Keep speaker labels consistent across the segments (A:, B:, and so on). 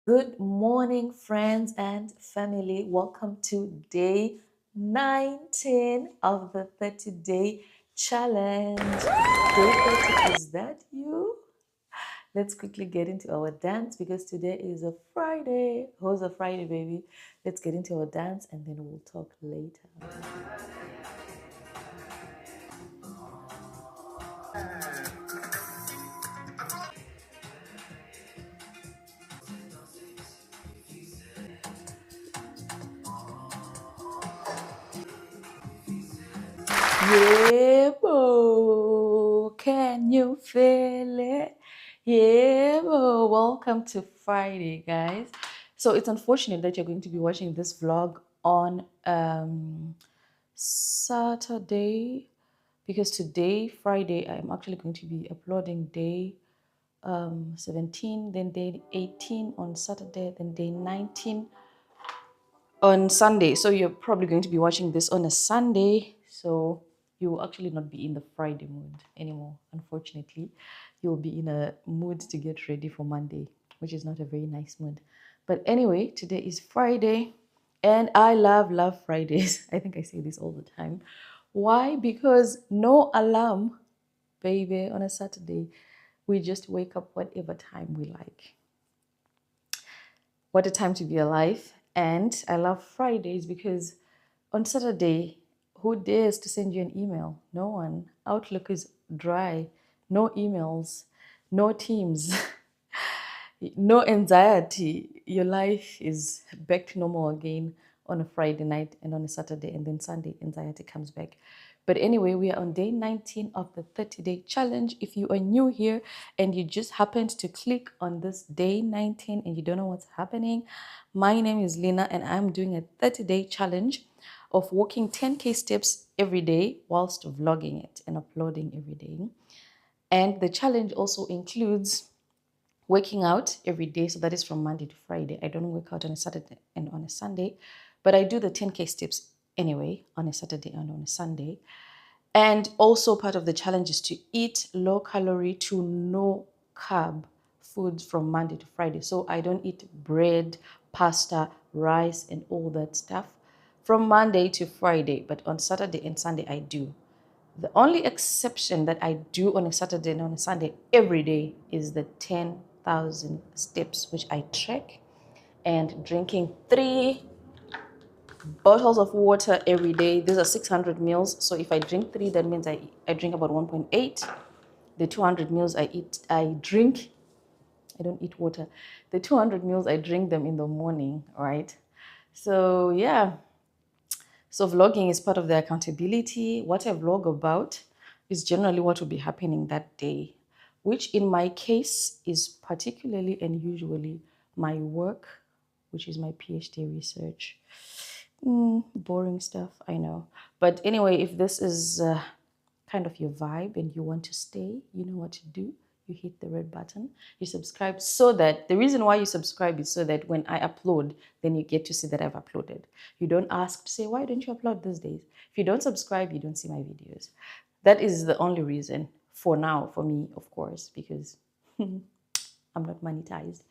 A: Good morning, friends and family. Welcome to day 19 of the 30-day challenge. Day 30, is that you? Let's quickly get into our dance because today is a Friday. Who's a Friday, baby? Let's get into our dance and then we'll talk later. Yeah, boo. Can you feel it? Yeah, boo. Welcome to Friday, guys. So it's unfortunate that you're going to be watching this vlog on Saturday because today, Friday, I'm actually going to be uploading day 17, then day 18 on Saturday, then day 19 on Sunday. So you're probably going to be watching this on a Sunday. So you will actually not be in the Friday mood anymore. Unfortunately, you'll be in a mood to get ready for Monday, which is not a very nice mood. But anyway, today is Friday and I love Fridays. I think I say this all the time. Why? Because no alarm, baby, on a Saturday. We just wake up whatever time we like. What a time to be alive. And I love Fridays because on Saturday, who dares to send you an email? No one. Outlook is dry. No emails, no teams, no anxiety. Your life is back to normal again on a Friday night and on a Saturday, and then Sunday, anxiety comes back. But anyway, we are on day 19 of the 30-day challenge. If you are new here and you just happened to click on this day 19 and you don't know what's happening, my name is Lina and I'm doing a 30-day challenge of walking 10K steps every day whilst vlogging it and uploading every day. And the challenge also includes working out every day. So that is from Monday to Friday. I don't work out on a Saturday and on a Sunday, but I do the 10K steps anyway on a Saturday and on a Sunday. And also part of the challenge is to eat low calorie to no carb foods from Monday to Friday. So I don't eat bread, pasta, rice, and all that stuff from Monday to Friday. But on Saturday and Sunday, I do. The only exception that I do on a Saturday and on a Sunday every day is the 10,000 steps, which I track, and drinking 3 bottles of water every day. These are 600 mils. So if I drink 3, that means I drink about 1.8. The 200 mils I drink, I don't eat water. The 200 mils, I drink them in the morning, right? So yeah, so vlogging is part of the accountability. What I vlog about is generally what will be happening that day, which in my case is particularly and usually my work, which is my PhD research. Boring stuff, I know. But anyway, if this is kind of your vibe and you want to stay, you know what to do. You hit the red button, you subscribe, so that the reason why you subscribe is so that when I upload, then you get to see that I've uploaded. You don't ask to say, why don't you upload these days? If you don't subscribe, you don't see my videos. That is the only reason for now, for me, of course, because I'm not monetized.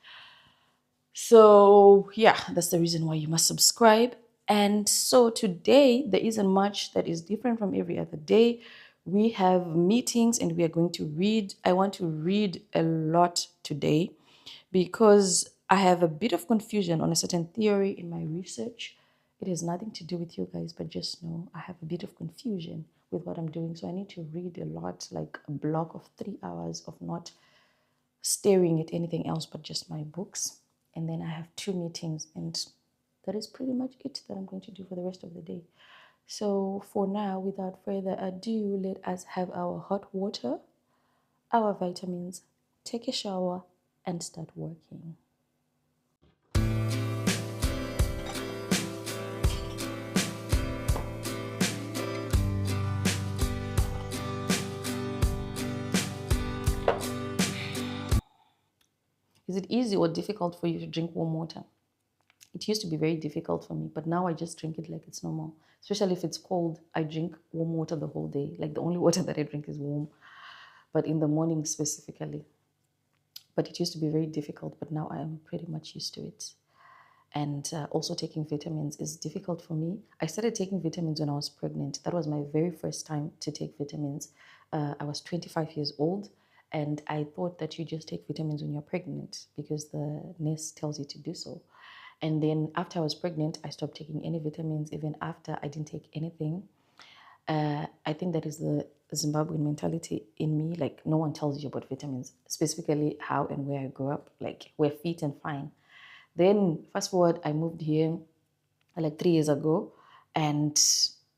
A: So yeah, that's the reason why you must subscribe. And so today there isn't much that is different from every other day. We have meetings and we are going to read. I want to read a lot today because I have a bit of confusion on a certain theory in my research. It has nothing to do with you guys, but just know I have a bit of confusion with what I'm doing. So I need to read a lot, like a block of 3 hours of not staring at anything else but just my books. And then I have 2 meetings, and that is pretty much it that I'm going to do for the rest of the day. So for now, without further ado, let us have our hot water, our vitamins, take a shower, and start working. Is it easy or difficult for you to drink warm water? It used to be very difficult for me, but now I just drink it like it's normal. Especially if it's cold, I drink warm water the whole day. Like the only water that I drink is warm, but in the morning specifically. but it used to be very difficult, but now I am pretty much used to it. And also taking vitamins is difficult for me. I started taking vitamins when I was pregnant. That was my very first time to take vitamins. I was 25 years old, and I thought that you just take vitamins when you're pregnant because the nurse tells you to do so. And then after I was pregnant, I stopped taking any vitamins. Even after, I didn't take anything. I think that is the Zimbabwean mentality in me. Like, no one tells you about vitamins, specifically how and where I grew up. Like, we're fit and fine. Then, fast forward, I moved here like 3 years ago, and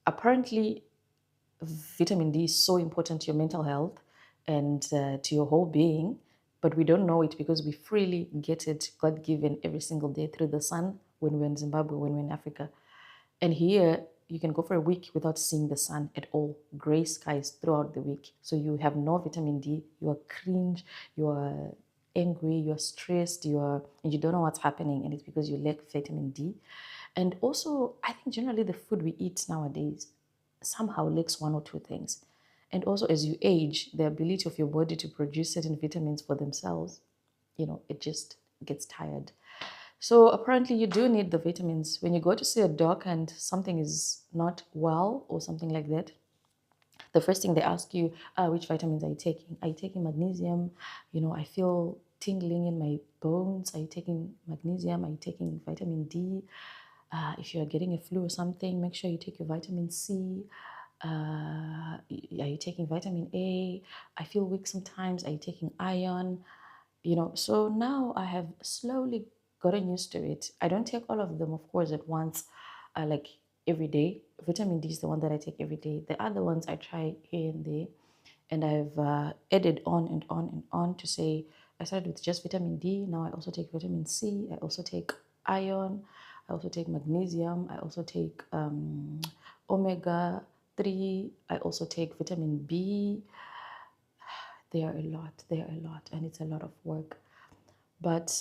A: apparently, vitamin D is so important to your mental health and to your whole being, but we don't know it because we freely get it God given every single day through the sun when we're in Zimbabwe, when we're in Africa. And here, you can go for a week without seeing the sun at all. Gray skies throughout the week. So you have no vitamin D. You are cringe. You are angry. You are stressed. And you don't know what's happening. And it's because you lack vitamin D. And also, I think generally the food we eat nowadays somehow lacks one or two things. And also, as you age, the ability of your body to produce certain vitamins for themselves, it just gets tired. So apparently you do need the vitamins. When you go to see a doc and something is not well or something like that, the first thing they ask you, which vitamins are you taking? Are you taking magnesium? I feel tingling in my bones. Are you taking magnesium? Are you taking vitamin D? If you're getting a flu or something, make sure you take your vitamin C. Are you taking vitamin A? I feel weak sometimes. Are you taking iron? So now I have slowly gotten used to it. I don't take all of them, of course, at once, like every day. Vitamin D is the one that I take every day. The other ones I try here and there, and I've added on and on and on to say I started with just vitamin D. Now I also take vitamin C. I also take iron. I also take magnesium. I also take omega 3. I also take vitamin B. They are a lot. They are a lot, and it's a lot of work. But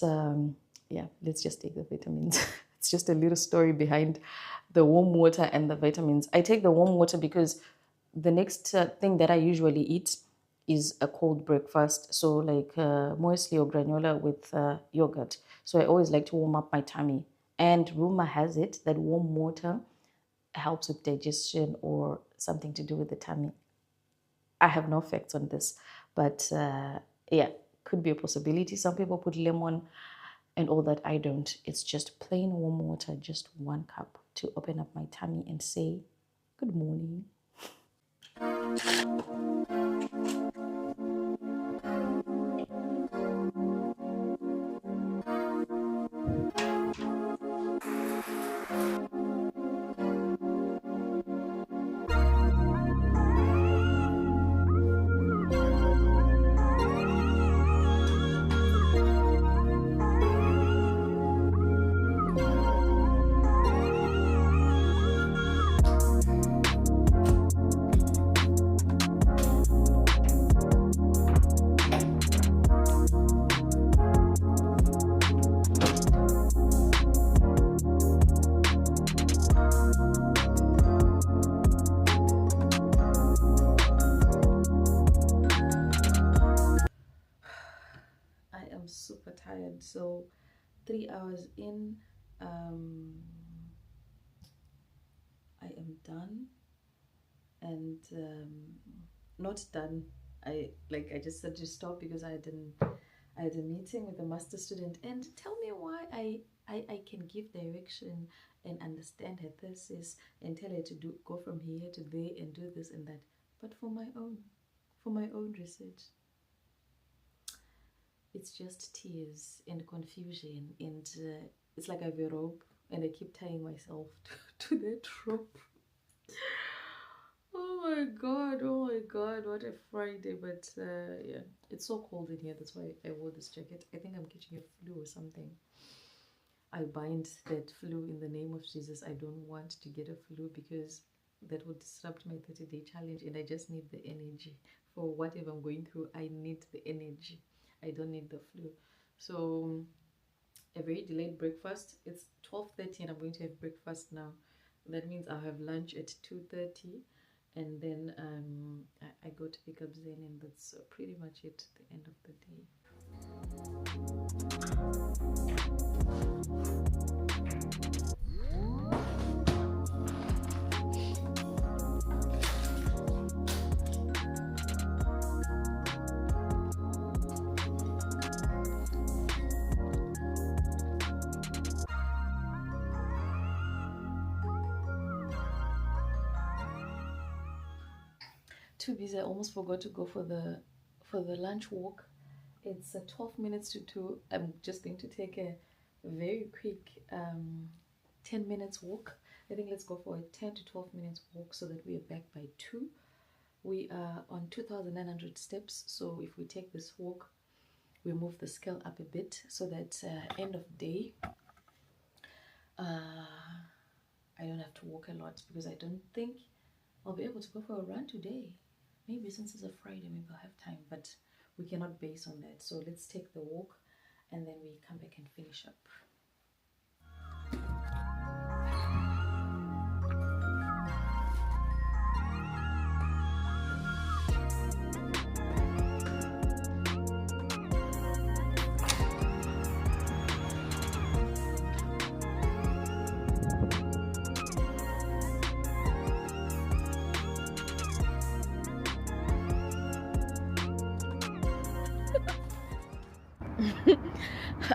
A: yeah, let's just take the vitamins. It's just a little story behind the warm water and the vitamins. I take the warm water because the next thing that I usually eat is a cold breakfast. So, like muesli or granola with yogurt. So, I always like to warm up my tummy. And rumor has it that warm water helps with digestion or something to do with the tummy. I have no facts on this, but yeah, could be a possibility. Some people put lemon and all that. I don't. It's just plain warm water, just 1 cup to open up my tummy and say, good morning. I am super tired. So 3 hours in, I am done and not done. I just said to stop because I had a meeting with a master student and tell me why I can give direction and understand her thesis and tell her to go from here to there and do this and that. But for my own research, it's just tears and confusion and it's like I have a rope and I keep tying myself to that rope. Oh my god, what a Friday. But yeah, it's so cold in here. That's why I wore this jacket. I think I'm catching a flu or something. I bind that flu in the name of Jesus. I don't want to get a flu because that would disrupt my 30-day challenge, and I just need the energy for whatever I'm going through. I need the energy. I don't need the flu. So a very delayed breakfast. It's 12:30 and I'm going to have breakfast now. That means I'll have lunch at 2:30 and then I go to pick up Zen, and that's pretty much it, the end of the day. Too busy. I almost forgot to go for the lunch walk. It's 12 minutes to 2. I'm just going to take a very quick 10 minutes walk. I think let's go for a 10 to 12 minutes walk so that we are back by 2. We are on 2,900 steps, so if we take this walk, we move the scale up a bit so that end of day I don't have to walk a lot, because I don't think I'll be able to go for a run today. Maybe since it's a Friday, maybe I'll have time, but we cannot base on that. So let's take the walk and then we come back and finish up.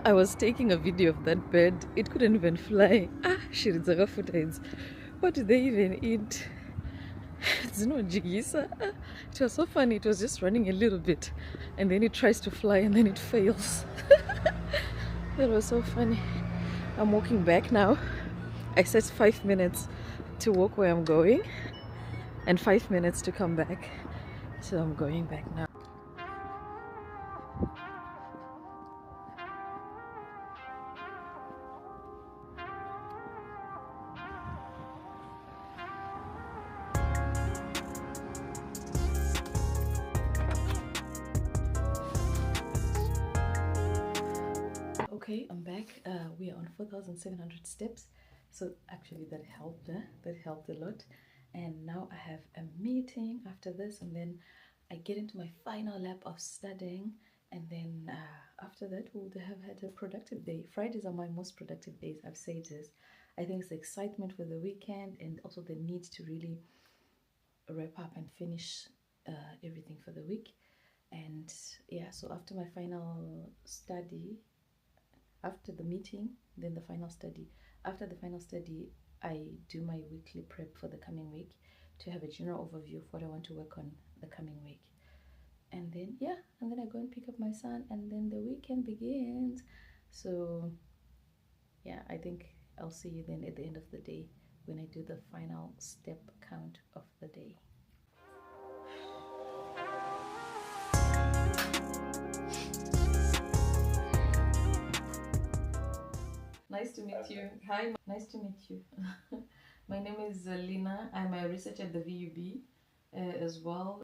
A: I was taking a video of that bird. It couldn't even fly. Shirizaka footage. What did they even eat? It's not jigisa. It was so funny. It was just running a little bit, and then it tries to fly, and then it fails. That was so funny. I'm walking back now. I set 5 minutes to walk where I'm going, and 5 minutes to come back. So I'm going back now. Okay, I'm back. We are on 4,700 steps. So actually that helped. That helped a lot. And now I have a meeting after this, and then I get into my final lap of studying. And then after that, we would have had a productive day. Fridays are my most productive days. I've said this. I think it's the excitement for the weekend, and also the need to really wrap up and finish everything for the week. And yeah, so after my final study, after the meeting, then the final study. After the final study, I do my weekly prep for the coming week to have a general overview of what I want to work on the coming week. And then, yeah, and then I go and pick up my son, and then the weekend begins. So, yeah, I think I'll see you then at the end of the day when I do the final step count of the day. Nice to meet you. Hi, nice to meet you. My name is Lina. I'm a researcher at the VUB as well.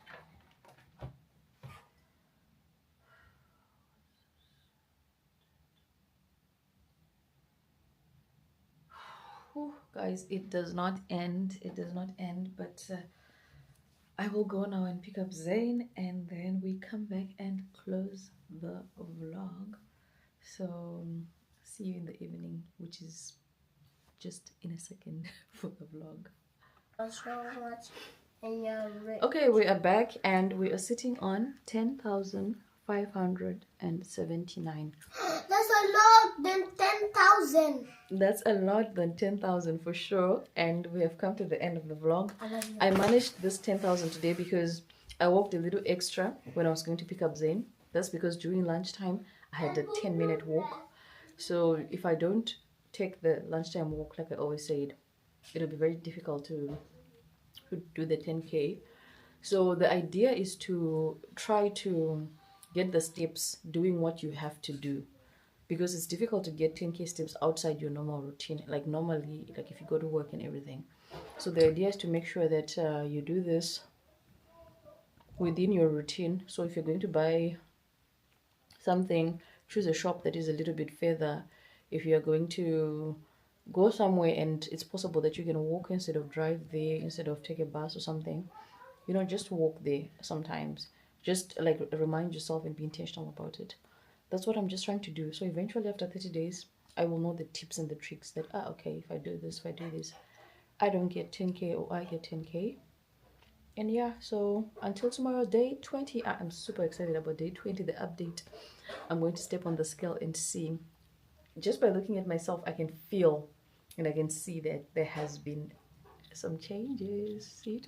A: Whew, guys, it does not end. It does not end, but I will go now and pick up Zayn, and then we come back and close the vlog. So see you in the evening, which is just in a second for the vlog. Okay, we are back and we are sitting on 10,579.
B: That's a lot than 10,000.
A: That's a lot than 10,000 for sure. And we have come to the end of the vlog. I managed this 10,000 today because I walked a little extra when I was going to pick up Zayn. That's because during lunchtime I had a 10-minute walk. So if I don't take the lunchtime walk, like I always said, it'll be very difficult to do the 10K. So the idea is to try to get the steps doing what you have to do, because it's difficult to get 10K steps outside your normal routine, like normally, like if you go to work and everything. So the idea is to make sure that you do this within your routine. So if you're going to buy something, choose a shop that is a little bit further. If you're going to go somewhere and it's possible that you can walk instead of drive there, instead of take a bus or something, just walk there sometimes. Just like remind yourself and be intentional about it. That's what I'm just trying to do. So eventually, after 30 days, I will know the tips and the tricks that, okay, if I do this, if I do this, I don't get 10K or I get 10K. And yeah, so until tomorrow, day 20, I'm super excited about day 20, the update. I'm going to step on the scale and see. Just by looking at myself, I can feel and I can see that there has been some changes. See you